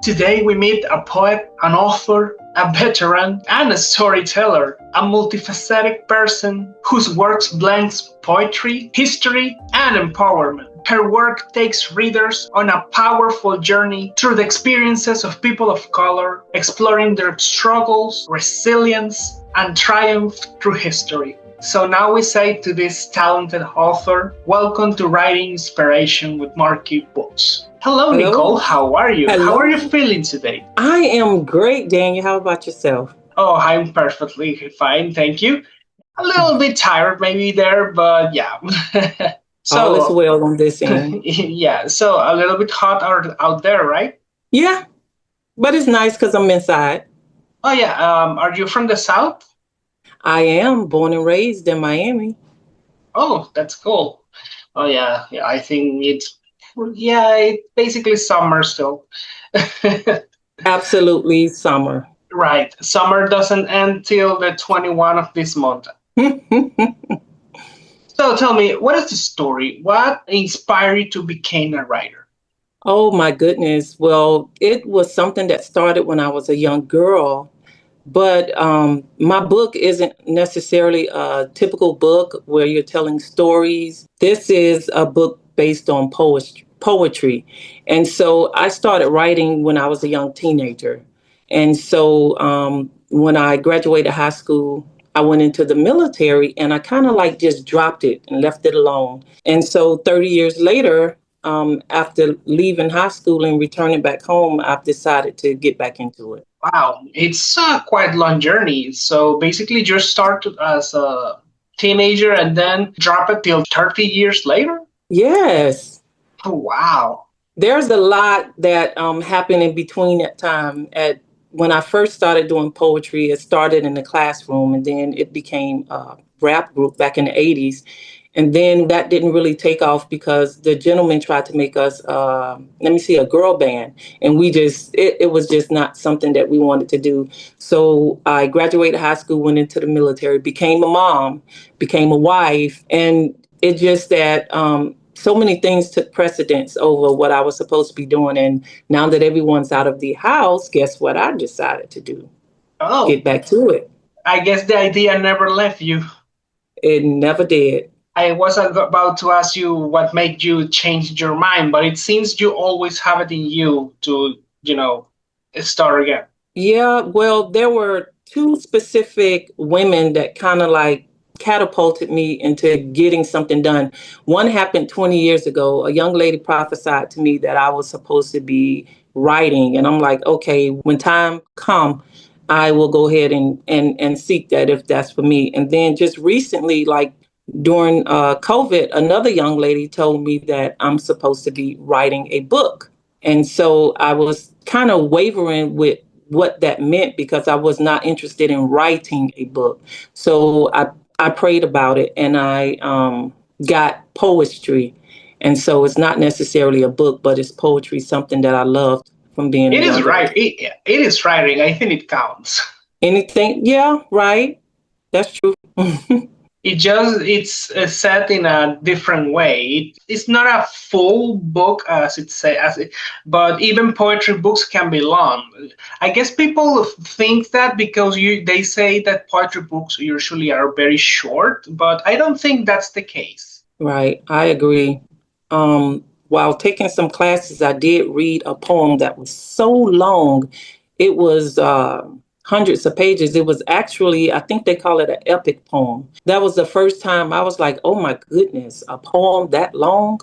Today we meet a poet, an author, a veteran, and a storyteller, a multifaceted person whose works blends poetry, history, and empowerment. Her work takes readers on a powerful journey through the experiences of people of color, exploring their struggles, resilience, and triumph through history. So now we say to this talented author, welcome to Writing Inspiration with Markee Books. Hello, Nicole. Hello. How are you? How are you Hello. feeling today? I am great, Daniel. How about yourself? Oh, I'm perfectly fine, thank you. A little bit tired, maybe there, but yeah. All is so, well on this end. yeah, so a little bit hot out there, right? Yeah, but it's nice because I'm inside. Oh, yeah. Are you from the South? I am born and raised in Miami. Oh, that's cool. Oh, yeah. Yeah, I think it's basically summer still. Absolutely summer. Right. Summer doesn't end till the 21 of this month. So tell me, what is the story? What inspired you to become a writer? Oh my goodness. Well, it was something that started when I was a young girl. But my book isn't necessarily a typical book where you're telling stories. This is a book based on poetry. And so I started writing when I was a young teenager. And so when I graduated high school, I went into the military and I kind of like just dropped it and left it alone. And so 30 years later, after leaving high school and returning back home, I've decided to get back into it. Wow, it's a quite long journey. So basically, you started as a teenager and then drop it till 30 years later? Yes. Oh, wow. There's a lot that happened in between that time. At when I first started doing poetry, it started in the classroom, and then it became a rap group back in the '80s, and then that didn't really take off because the gentleman tried to make us, let me see, a girl band, and it was just not something that we wanted to do. So I graduated high school, went into the military, became a mom, became a wife, and it just that so many things took precedence over what I was supposed to be doing. And now that everyone's out of the house, guess what I decided to do? Oh, Get back to it. I guess the idea never left you. It never did. I was about to ask you what made you change your mind, but it seems you always have it in you to, you know, start again. Yeah, well, there were two specific women that kind of like catapulted me into getting something done. One happened 20 years ago. A young lady prophesied to me that I was supposed to be writing. And I'm like, okay, when time come, I will go ahead and seek that if that's for me. And then just recently, like during COVID, another young lady told me that I'm supposed to be writing a book. And so I was kind of wavering with what that meant because I was not interested in writing a book. So I prayed about it and I got poetry. And so it's not necessarily a book, but it's poetry, something that I loved from being a It is young girl. right. It is writing. I think it counts. Anything? Yeah, right. That's true. It's set in a different way. It's not a full book as it say but even poetry books can be long. I guess people think that because they say that poetry books usually are very short, but I don't think that's the case. Right. I agree. While taking some classes, I did read a poem that was so long. It was hundreds of pages. It was actually, I think they call it an epic poem. That was the first time I was like, oh my goodness, a poem that long?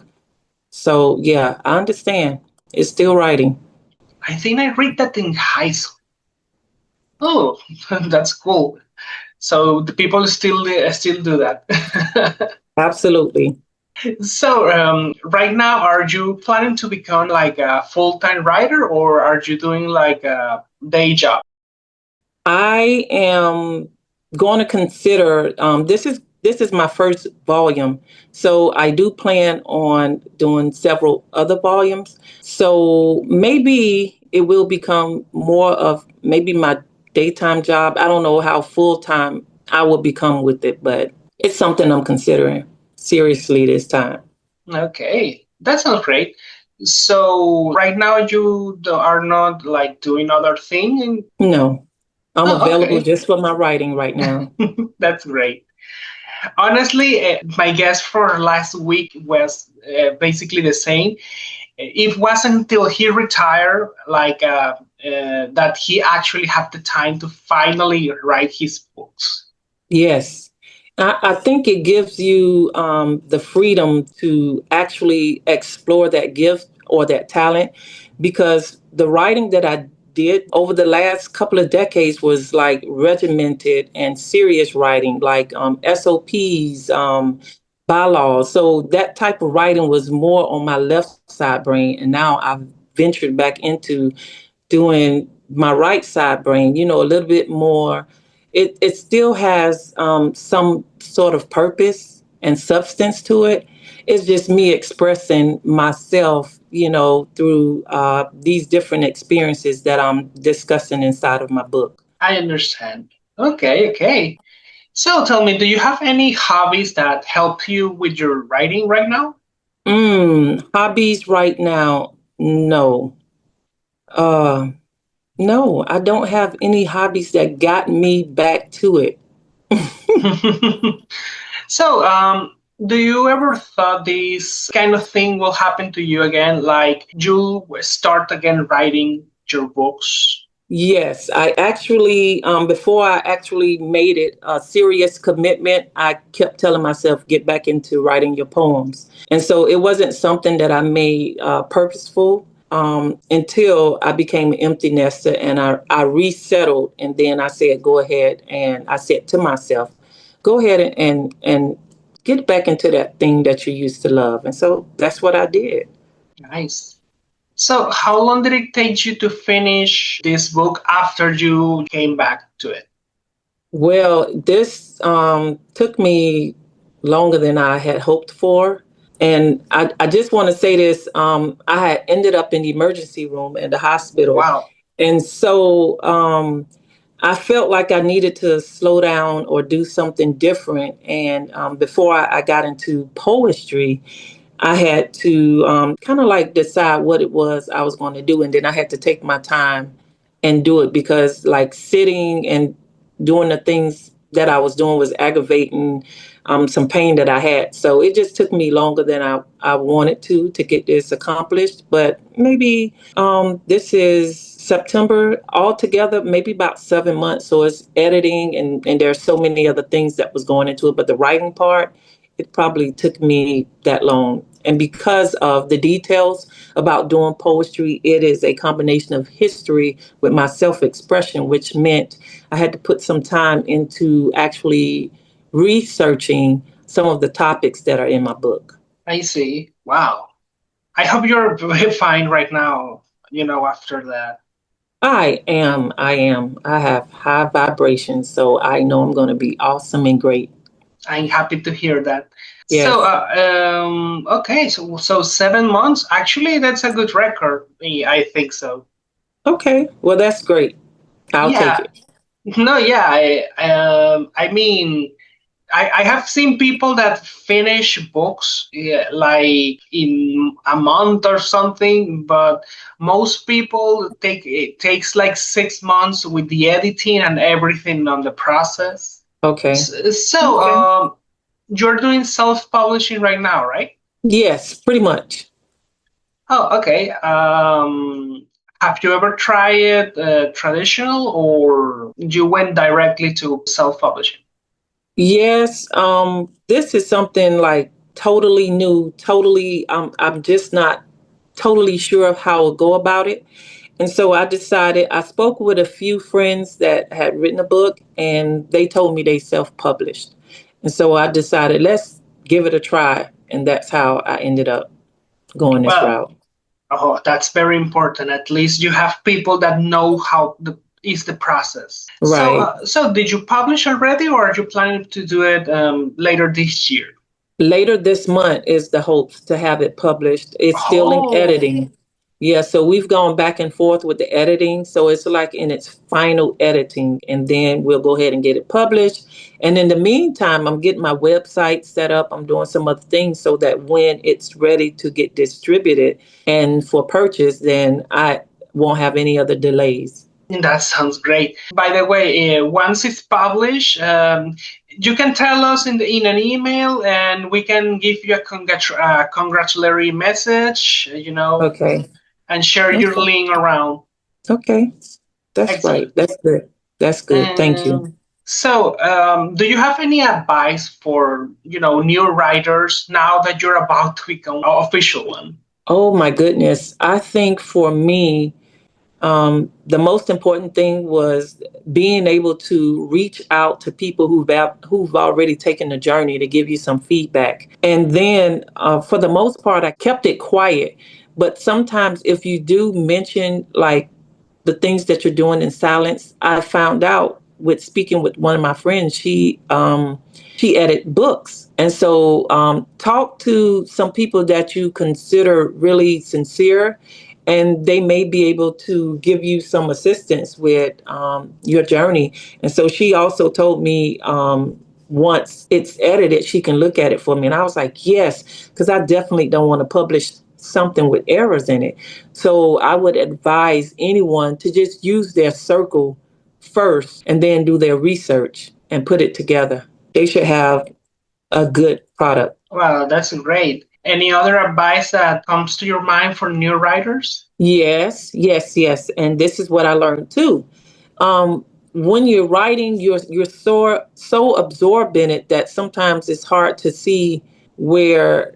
So, yeah, I understand. It's still writing. I think I read that in high school. Oh, that's cool. So the people still do that. Absolutely. So, right now, are you planning to become like a full-time writer, or are you doing like a day job? I am going to consider this is my first volume, so I do plan on doing several other volumes. So maybe it will become more of maybe my daytime job. I don't know how full time I will become with it, but it's something I'm considering seriously this time. Okay, that sounds great. So right now are not like doing other thing. No, I'm Oh, available okay. just for my writing right now. That's great. Honestly, my guess for last week was basically the same. It wasn't until he retired, that he actually had the time to finally write his books. Yes. I think it gives you the freedom to actually explore that gift or that talent, because the writing that I did over the last couple of decades was like regimented and serious writing, like SOPs, bylaws. So that type of writing was more on my left side brain. And now I've ventured back into doing my right side brain, a little bit more. It still has some sort of purpose and substance to it. It's just me expressing myself, through these different experiences that I'm discussing inside of my book. I understand. Okay, okay. So tell me, do you have any hobbies that help you with your writing right now? Hobbies right now? No. Uh, no, I don't have any hobbies that got me back to it. So, do you ever thought this kind of thing will happen to you again? Like you start again writing your books? Yes, I actually, before I actually made it a serious commitment, I kept telling myself, get back into writing your poems. And so it wasn't something that I made purposeful until I became an empty nester and I resettled. And then I said, go ahead. And I said to myself, go ahead and get back into that thing that you used to love. And so that's what I did. Nice. So, how long did it take you to finish this book after you came back to it? Well, this took me longer than I had hoped for. And I just want to say this. I had ended up in the emergency room in the hospital. Wow. And so I felt like I needed to slow down or do something different. And before I got into poetry, I had to kind of like decide what it was I was going to do. And then I had to take my time and do it, because like sitting and doing the things that I was doing was aggravating some pain that I had. So it just took me longer than I wanted to get this accomplished. But maybe this is September altogether, maybe about 7 months. So it's editing and there's so many other things that was going into it. But the writing part, it probably took me that long. And because of the details about doing poetry, it is a combination of history with my self expression, which meant I had to put some time into actually researching some of the topics that are in my book. I see. Wow. I hope you're fine right now, after that. I am. I am. I have high vibrations, so I know I'm going to be awesome and great. I'm happy to hear that. So, Yes. okay, so 7 months. Actually, that's a good record. I think so. Okay. Well, that's great. I'll take Yeah. it. No, yeah. I mean, I have seen people that finish books, yeah, like in a month or something, but most people it takes like 6 months with the editing and everything on the process. Okay. So, you're doing self-publishing right now, right? Yes, pretty much. Oh, okay. Have you ever tried traditional, or you went directly to self-publishing? Yes, this is something like totally new, totally, I'm just not totally sure of how I'll go about it. And so I decided, I spoke with a few friends that had written a book and they told me they self-published. And so I decided, let's give it a try. And that's how I ended up going this Well, route. oh, that's very important. At least you have people that know how the is the process. So, Right. so did you publish already, or are you planning to do it later this year? Later this month is the hopes to have it published. It's still in Oh, editing. Yeah, so we've gone back and forth with the editing. So it's like in its final editing, and then we'll go ahead and get it published. And in the meantime, I'm getting my website set up. I'm doing some other things so that when it's ready to get distributed and for purchase, then I won't have any other delays. That sounds great. By the way, once it's published, you can tell us in an email, and we can give you a congratulatory message, Okay. and share your Okay. link around. Okay. That's Excellent. right. That's good. That's good. Thank you. Do you have any advice for new writers now that you're about to become an official one? Oh my goodness. I think for me, the most important thing was being able to reach out to people who've already taken the journey to give you some feedback. And then, for the most part, I kept it quiet. But sometimes, if you do mention like the things that you're doing in silence, I found out with speaking with one of my friends, she edit books. And so talk to some people that you consider really sincere, and they may be able to give you some assistance with your journey. And so she also told me once it's edited, she can look at it for me. And I was like, yes, because I definitely don't want to publish something with errors in it. So I would advise anyone to just use their circle first and then do their research and put it together. They should have a good product. Well, that's great. Any other advice that comes to your mind for new writers? Yes, yes, yes. And this is what I learned too. When you're writing, you're so absorbed in it that sometimes it's hard to see where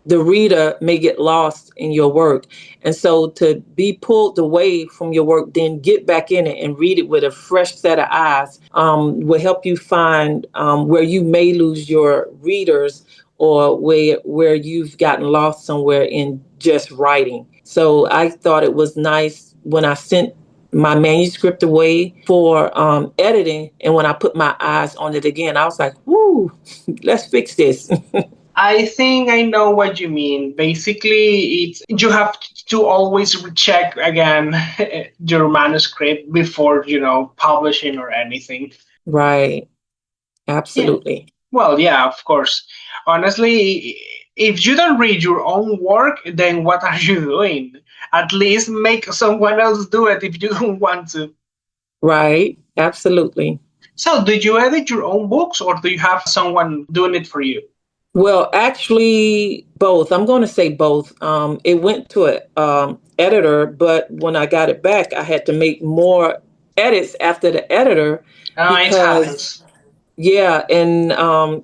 the reader may get lost in your work. And so to be pulled away from your work, then get back in it and read it with a fresh set of eyes will help you find where you may lose your readers, or where you've gotten lost somewhere in just writing. So I thought it was nice when I sent my manuscript away for editing, and when I put my eyes on it again, I was like, "Woo, let's fix this." I think I know what you mean. Basically, it's you have to always recheck again your manuscript before, publishing or anything. Right. Yeah. Absolutely. Well, yeah, of course. Honestly, if you don't read your own work, then what are you doing? At least make someone else do it if you don't want to. Right. Absolutely. So, did you edit your own books, or do you have someone doing it for you? Well, actually, both. I'm going to say both. It went to a editor, but when I got it back, I had to make more edits after the editor It because, happens. yeah, and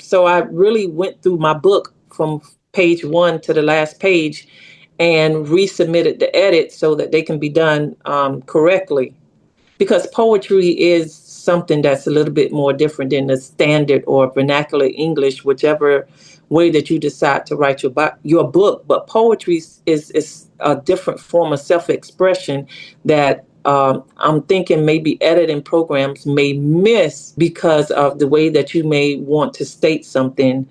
so I really went through my book from page one to the last page and resubmitted the edits so that they can be done correctly, because poetry is something that's a little bit more different than the standard or vernacular English, whichever way that you decide to write your book. But poetry is a different form of self-expression that I'm thinking maybe editing programs may miss because of the way that you may want to state something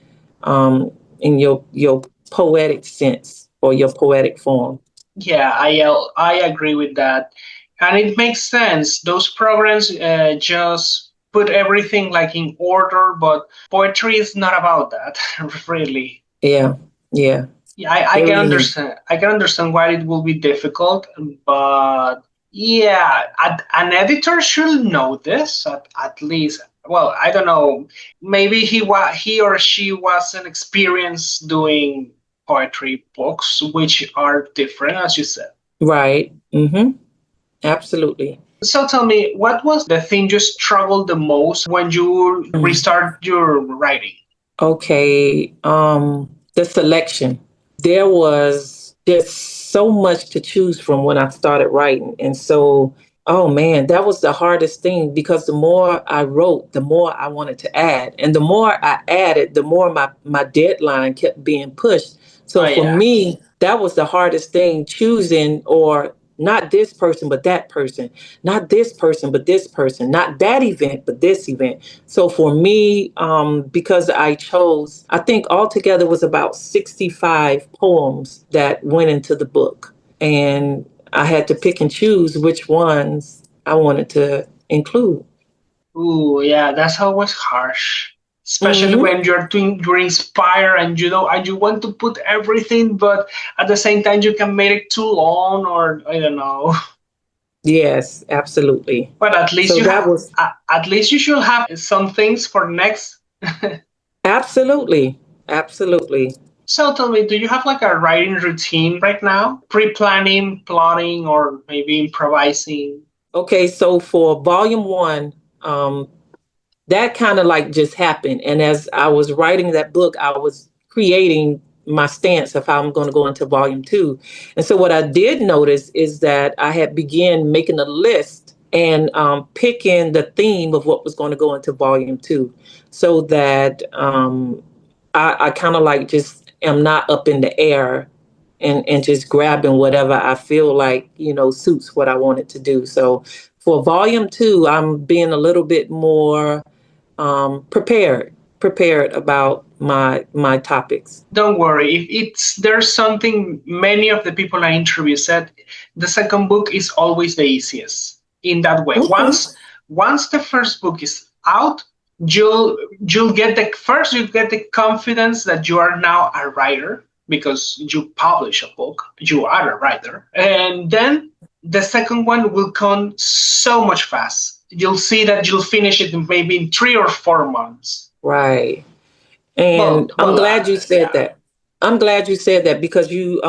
in your poetic sense or your poetic form. Yeah, I agree with that, and it makes sense. Those programs just put everything like in order, but poetry is not about that, really. Yeah, yeah, Yeah, I it can really is. understand. I can understand why it will be difficult, but yeah, an editor should know this at least. Well, I don't know. Maybe he or she wasn't experienced doing poetry books, which are different, as you said. Right. Mm-hmm. Absolutely. So tell me, what was the thing you struggled the most when you restart your writing? Okay. The selection. There was just so much to choose from when I started writing. And so, oh man, that was the hardest thing, because the more I wrote, the more I wanted to add. And the more I added, the more my deadline kept being pushed. Oh So for yeah. me, that was the hardest thing, choosing, or not this person, but that person, not this person, but this person, not that event, but this event. So for me, because I chose, I think altogether was about 65 poems that went into the book. and I had to pick and choose which ones I wanted to include. Ooh, yeah, that's always harsh. Especially Hmm. when you're inspired and and you want to put everything, but at the same time you can make it too long, or I don't know. Yes, absolutely. But at least So you that have was at least you should have some things for next. absolutely, absolutely. So tell me, do you have like a writing routine right now? Pre-planning, plotting, or maybe improvising? Okay, so for volume one, that kind of like just happened. And as I was writing that book, I was creating my stance of how I'm going to go into volume two. And so what I did notice is that I had began making a list and picking the theme of what was going to go into volume two, so that I kind of like just am not up in the air and just grabbing whatever I feel like, suits what I wanted to do. So for volume two, I'm being a little bit more prepared about my topics. Don't worry. If it's there's something many of the people I interview said, the second book is always the easiest in that way. Okay. Once the first book is out, you'll get the first you get the confidence that you are now a writer because you publish a book, you are a writer. And then the second one will come so much fast. You'll see that you'll finish it in maybe in 3 or 4 months. Right. Well, And I'm well, glad you said yeah. that. I'm glad you said that because you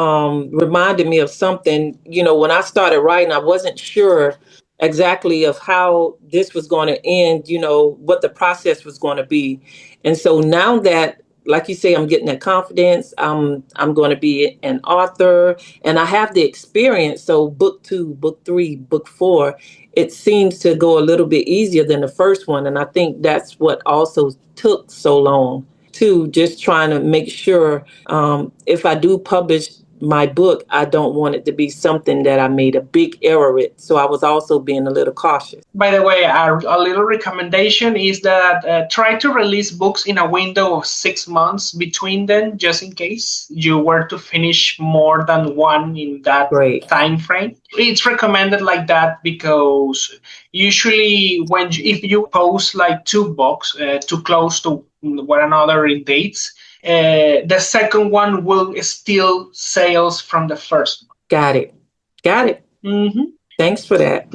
reminded me of something. When I started writing, I wasn't sure exactly of how this was going to end, what the process was going to be. And so now that, like you say, I'm getting that confidence, I'm going to be an author and I have the experience. So book two, book three, book four, it seems to go a little bit easier than the first one. And I think that's what also took so long too, just trying to make sure if I do publish my book, I don't want it to be something that I made a big error with. So I was also being a little cautious. By the way, a little recommendation is that try to release books in a window of 6 months between them, just in case you were to finish more than one in that Great. time frame. It's recommended like that because usually if you post like two books too close to one another in dates, the second one will steal sales from the first Got it. Got it. one. Thanks for that.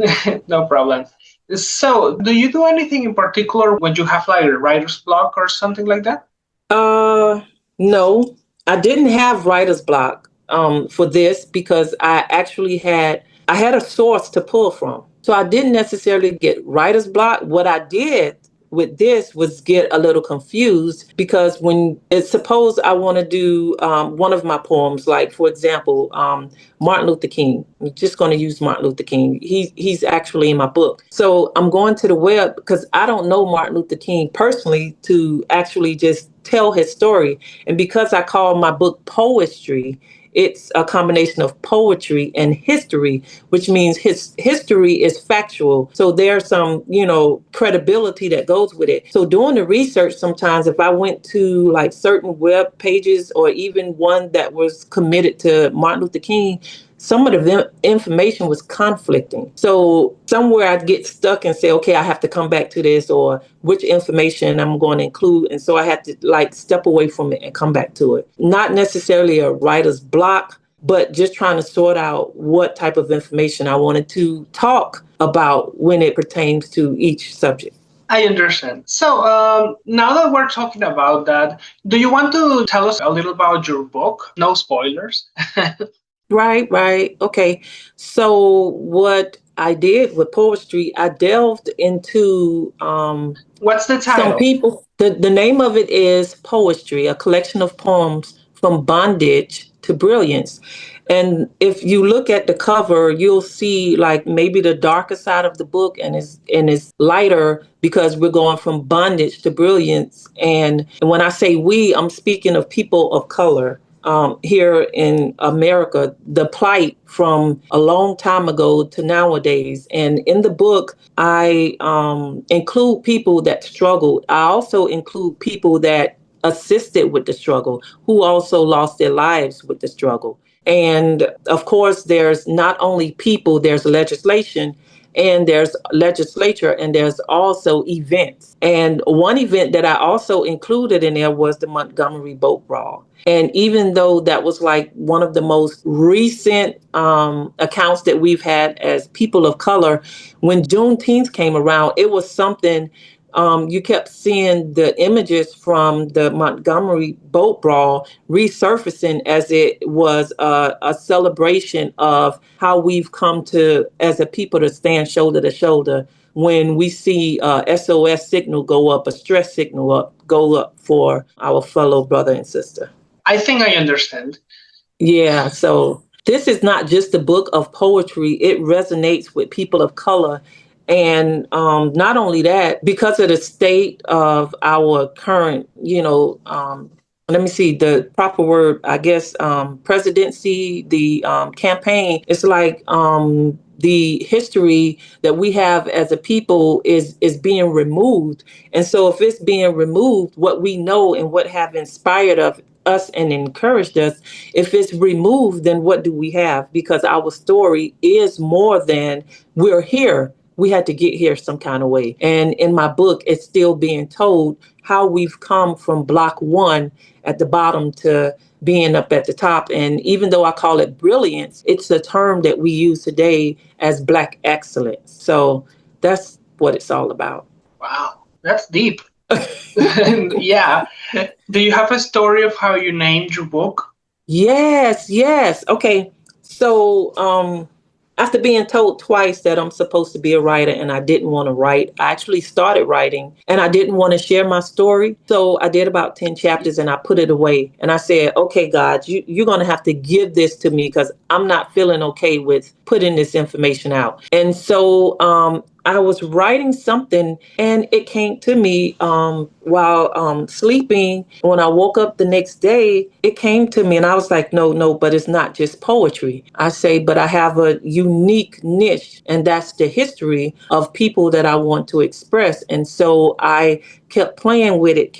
No problem. So, do you do anything in particular when you have like a writer's block or something like that? Uh, no, I didn't have writer's block for this because I had a source to pull from. So I didn't necessarily get writer's block. What I did with this was get a little confused because when it's suppose I want to do one of my poems, like for example, Martin Luther King. I'm just going to use Martin Luther King. He's actually in my book. So I'm going to the web because I don't know Martin Luther King personally to actually just tell his story. And because I call my book Poistry, it's a combination of poetry and history, which means his history is factual. So there's some, credibility that goes with it. So doing the research, sometimes if I went to like certain web pages or even one that was committed to Martin Luther King, some of the information was conflicting. So somewhere I'd get stuck and say, okay, I have to come back to this or which information I'm going to include. And so I had to like step away from it and come back to it. Not necessarily a writer's block, but just trying to sort out what type of information I wanted to talk about when it pertains to each subject. I understand. So, now that we're talking about that, do you want to tell us a little about your book? No spoilers. Right, right. Okay. So what I did with poetry, I delved into What's the some title? people. The name of it is Poistry, a collection of poems from bondage to brilliance. And if you look at the cover, you'll see like maybe the darker side of the book and it's lighter because we're going from bondage to brilliance. And when I say we, I'm speaking of people of color here in America, the plight from a long time ago to nowadays. And in the book, I include people that struggled. I also include people that assisted with the struggle, who also lost their lives with the struggle. And of course, there's not only people, there's legislation and there's legislature and there's also events. And one event that I also included in there was the Montgomery Boat Brawl. And even though that was like one of the most recent accounts that we've had as people of color, when Juneteenth came around, it was something. You kept seeing the images from the Montgomery Boat Brawl resurfacing as it was a celebration of how we've come to, as a people, to stand shoulder to shoulder when we see SOS signal go up, a stress signal go up for our fellow brother and sister. I think I understand. Yeah, so this is not just a book of poetry. It resonates with people of color. And not only that, because of the state of our current, let me see the proper word, I guess, presidency, the campaign, it's like the history that we have as a people is being removed. And so if it's being removed, what we know and what have inspired of us and encouraged us, if it's removed, then what do we have? Because our story is more than we're here. We had to get here some kind of way. And in my book, it's still being told how we've come from block one at the bottom to being up at the top. And even though I call it brilliance, it's a term that we use today as Black excellence. So that's what it's all about. Wow, that's deep. Yeah. Do you have a story of how you named your book? Yes. Okay. So after being told twice that I'm supposed to be a writer and I didn't want to write, I actually started writing and I didn't want to share my story. So I did about 10 chapters and I put it away. And I said, okay, God, you're going to have to give this to me because I'm not feeling okay with putting this information out. And so I was writing something and it came to me while sleeping. When I woke up the next day, it came to me and I was like, no, but it's not just poetry. I say, but I have a unique niche, and that's the history of people that I want to express. And so I kept playing with it,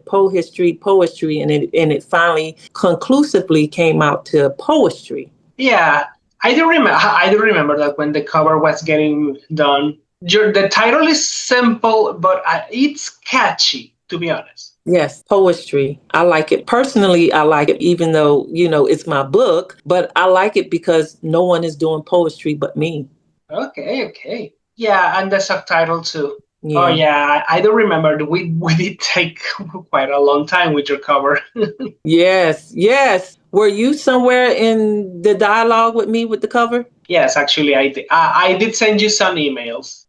poetry, and it finally conclusively came out to poetry. Yeah, I do remember. I do remember that when the cover was getting done. The title is simple, but it's catchy, to be honest. Yes, poetry. I like it. Personally, I like it, even though, it's my book, but I like it because no one is doing poetry but me. Okay. Yeah, and the subtitle too. Yeah. Oh yeah, I do remember that we did take quite a long time with your cover. Yes. Were you somewhere in the dialogue with me with the cover? Yes, actually, I did. I did send you some emails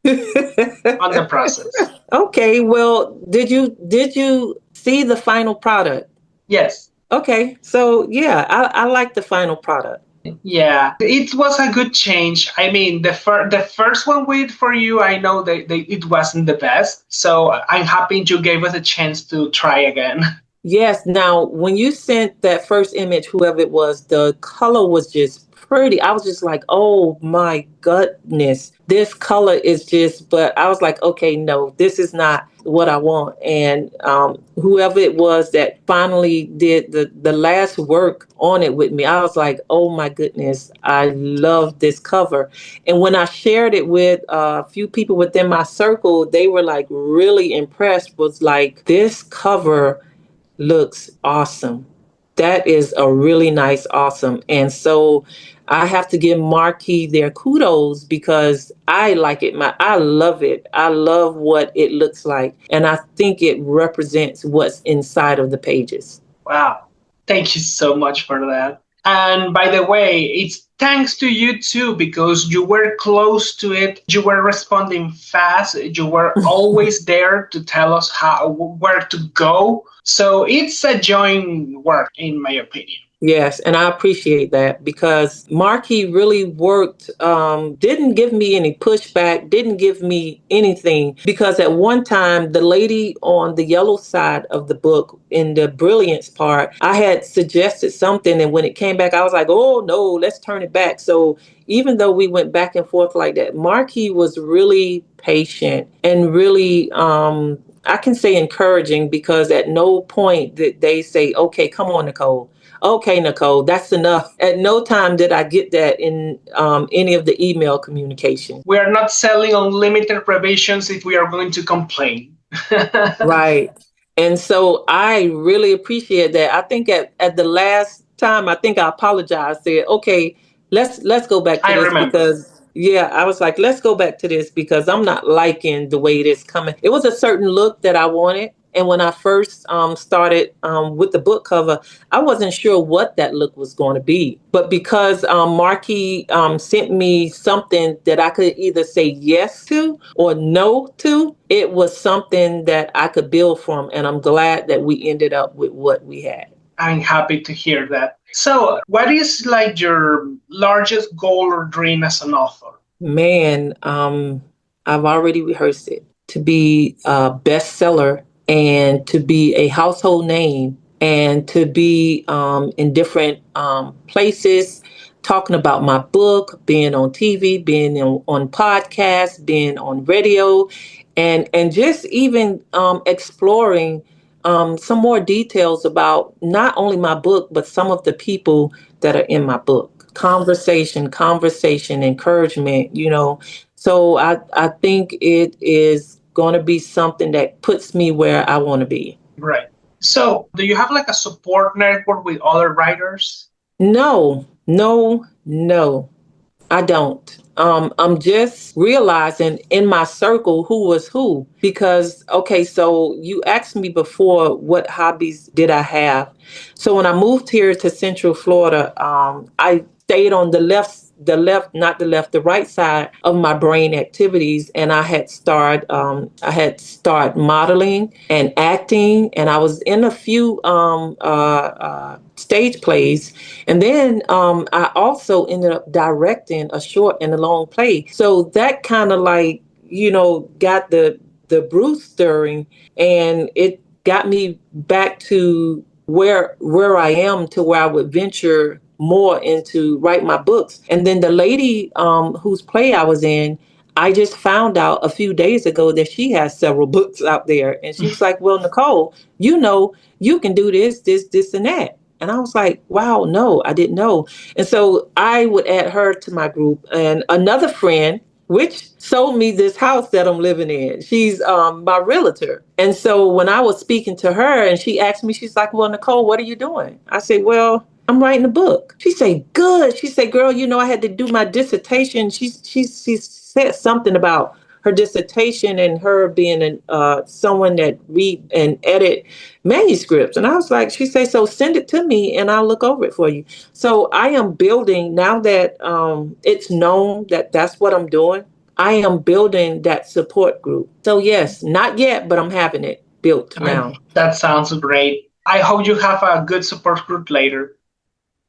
on the process. Okay, well, did you see the final product? Yes. Okay, so yeah, I like the final product. Yeah, it was a good change. I mean, the first one we did for you, I know that it wasn't the best. So I'm happy you gave us a chance to try again. Yes. Now, when you sent that first image, whoever it was, the color was just pretty. I was just like, oh my goodness, this color is just, but I was like, okay, no, this is not what I want. And whoever it was that finally did the last work on it with me, I was like, oh my goodness, I love this cover. And when I shared it with a few people within my circle, they were like really impressed, was like, this cover looks awesome. That is a really nice, awesome. And so I have to give Markee their kudos because I like it. I love it. I love what it looks like. And I think it represents what's inside of the pages. Wow. Thank you so much for that. And by the way, it's thanks to you too, because you were close to it. You were responding fast. You were always there to tell us where to go. So it's a joint work, in my opinion. Yes, and I appreciate that because Markee really worked, didn't give me any pushback, didn't give me anything. Because at one time, the lady on the yellow side of the book in the Brilliance part, I had suggested something. And when it came back, I was like, oh, no, let's turn it back. So even though we went back and forth like that, Markee was really patient and really I can say encouraging, because at no point did they say, okay, come on, Nicole, Okay, Nicole, that's enough. At no time did I get that in any of the email communication. We are not selling unlimited revisions if we are going to complain. Right. And so I really appreciate that. I think at the last time, I think I apologized, said, okay, let's go back to I this remember. because yeah, I was like, let's go back to this because I'm not liking the way it is coming. It was a certain look that I wanted. And when I first started with the book cover, I wasn't sure what that look was going to be. But because Markee sent me something that I could either say yes to or no to, it was something that I could build from. And I'm glad that we ended up with what we had. I'm happy to hear that. So, what is like your largest goal or dream as an author? Man, I've already rehearsed it to be a bestseller and to be a household name and to be in different places talking about my book, being on TV, being on podcasts, being on radio, and just even exploring some more details about not only my book, but some of the people that are in my book. Conversation, encouragement, So I think it is going to be something that puts me where I want to be. Right. So, do you have like a support network with other writers? No, no, no. I don't. I'm just realizing in my circle who was who because okay, so you asked me before what hobbies did I have. So when I moved here to Central Florida, I stayed on the right side of my brain activities, and I had started modeling and acting, and I was in a few stage plays, and then I also ended up directing a short and a long play. So that kind of like, got the brew stirring, and it got me back to where I am to where I would venture more into write my books. And then the lady whose play I was in, I just found out a few days ago that she has several books out there. And she was like, well, Nicole, you can do this, and that. And I was like, wow, no, I didn't know. And so I would add her to my group. And another friend, which sold me this house that I'm living in. She's my realtor. And so when I was speaking to her and she asked me, she's like, well, Nicole, what are you doing? I said, well, I'm writing a book. She said, good. She said, girl, I had to do my dissertation. She said something about her dissertation and her being someone that read and edit manuscripts. And I was like, she said, so send it to me and I'll look over it for you. So I am building now that it's known that that's what I'm doing. I am building that support group. So yes, not yet, but I'm having it built now. That sounds great. I hope you have a good support group later.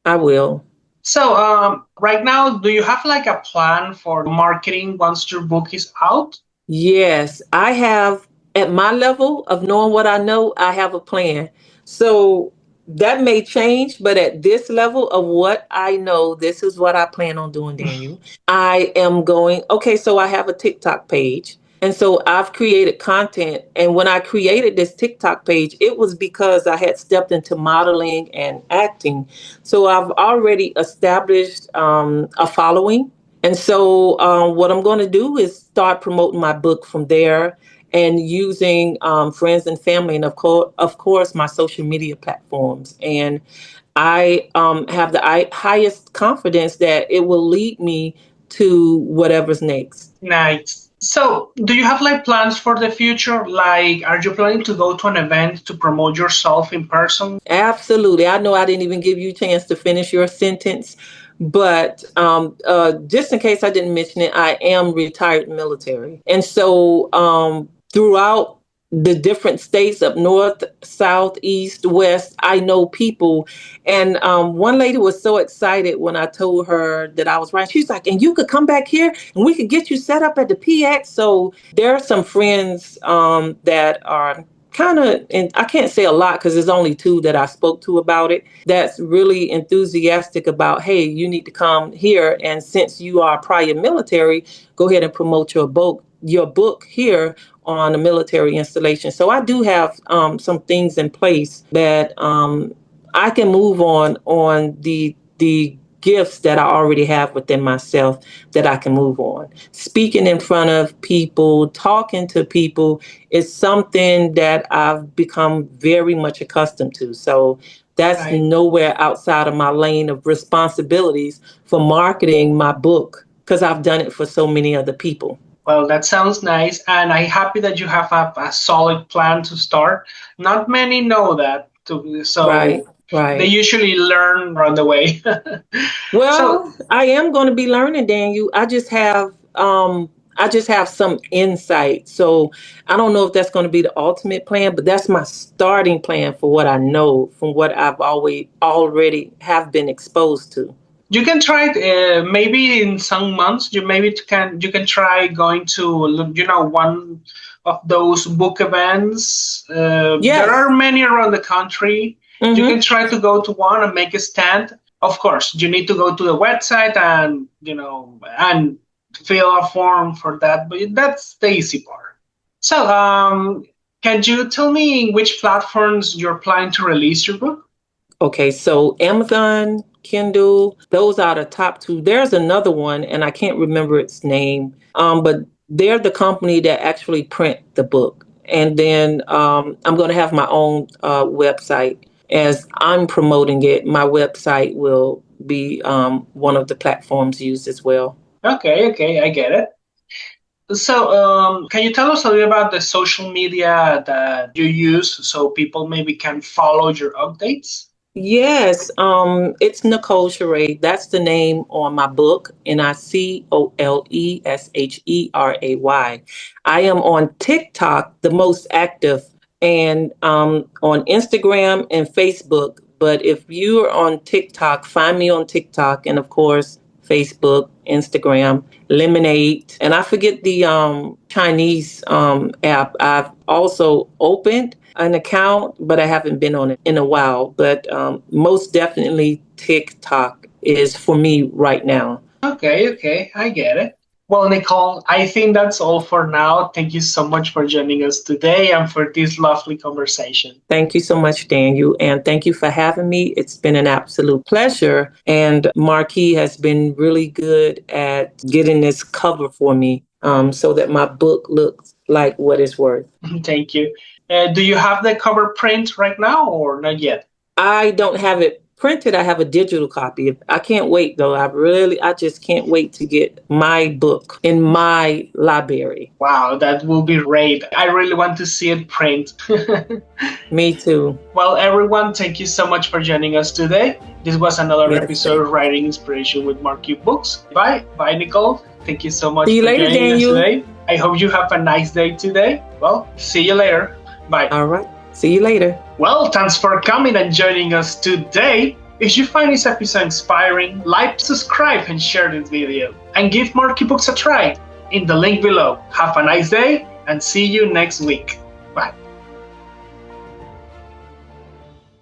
I will. So, right now, do you have like a plan for marketing once your book is out? Yes, I have. At my level of knowing what I know, I have a plan. So that may change, but at this level of what I know, this is what I plan on doing, Daniel. I am going, okay, so I have a TikTok page. And so I've created content. And when I created this TikTok page, it was because I had stepped into modeling and acting. So I've already established a following. And so what I'm going to do is start promoting my book from there and using friends and family and of course, my social media platforms. And I have the highest confidence that it will lead me to whatever's next. Nice. So, do you have like plans for the future? Like, are you planning to go to an event to promote yourself in person? Absolutely. I know I didn't even give you a chance to finish your sentence, but just in case I didn't mention it, I am retired military. And so throughout the different states up north, south, east, west, I know people. And one lady was so excited when I told her that I was writing. She's like, and you could come back here and we could get you set up at the PX. So there are some friends that are kind of, and I can't say a lot because there's only two that I spoke to about it, that's really enthusiastic about, hey, you need to come here. And since you are prior military, go ahead and promote your book here on a military installation. So I do have some things in place that I can move on the gifts that I already have within myself that I can move on. Speaking in front of people, talking to people is something that I've become very much accustomed to. So that's Right. nowhere outside of my lane of responsibilities for marketing my book because I've done it for so many other people. Well, that sounds nice, and I'm happy that you have a solid plan to start. Not many know that, Right, so they right. usually learn on the way. So Well, I am going to be learning, Daniel. I just have some insight. So I don't know if that's going to be the ultimate plan, but that's my starting plan for what I know from what I've always already have been exposed to. you can try it. Maybe in some months, you can try going to one of those book events. There are Yes. many around the country. You can Mm-hmm. try to go to one and make a stand. Of course, you need to go to the website and fill a form for that, but that's the easy part. So, can you tell me in which platforms you're planning to release your book? Okay, so Amazon, Kindle, those are the top two. There's another one, and I can't remember its name, but they're the company that actually print the book. And then I'm going to have my own website. As I'm promoting it, my website will be one of the platforms used as well. Okay, okay, I get it. So, can you tell us a little about the social media that you use so people maybe can follow your updates? Yes, it's Nicole Sheray. That's the name on my book, Nicolesheray. I am on TikTok, the most active, and on Instagram and Facebook. But if you are on TikTok, find me on TikTok, and of course, Facebook, Instagram, Lemonade, and I forget the Chinese app. I've also opened an account, but I haven't been on it in a while. But most definitely, TikTok is for me right now. Okay, okay, I get it. Well, Nicole, I think that's all for now. Thank you so much for joining us today and for this lovely conversation. Thank you so much, Daniel, and thank you for having me. It's been an absolute pleasure. And Markee has been really good at getting this cover for me so that my book looks like what it's worth. Thank you. Do you have the cover print right now or not yet? I don't have it printed. I have a digital copy. I can't wait though. I just can't wait to get my book in my library. Wow, that will be great. I really want to see it print. Me too. Well, everyone, thank you so much for joining us today. This was another Yes. episode of Writing Inspiration with Markee Books. Bye. Bye, Nicole. Thank you so much See you for later, joining us Daniel. today. I hope you have a nice day today. Well, see you later. Bye. All right. See you later. Well, thanks for coming and joining us today. If you find this episode inspiring, like, subscribe, and share this video. And give Markee Books a try in the link below. Have a nice day and see you next week. Bye.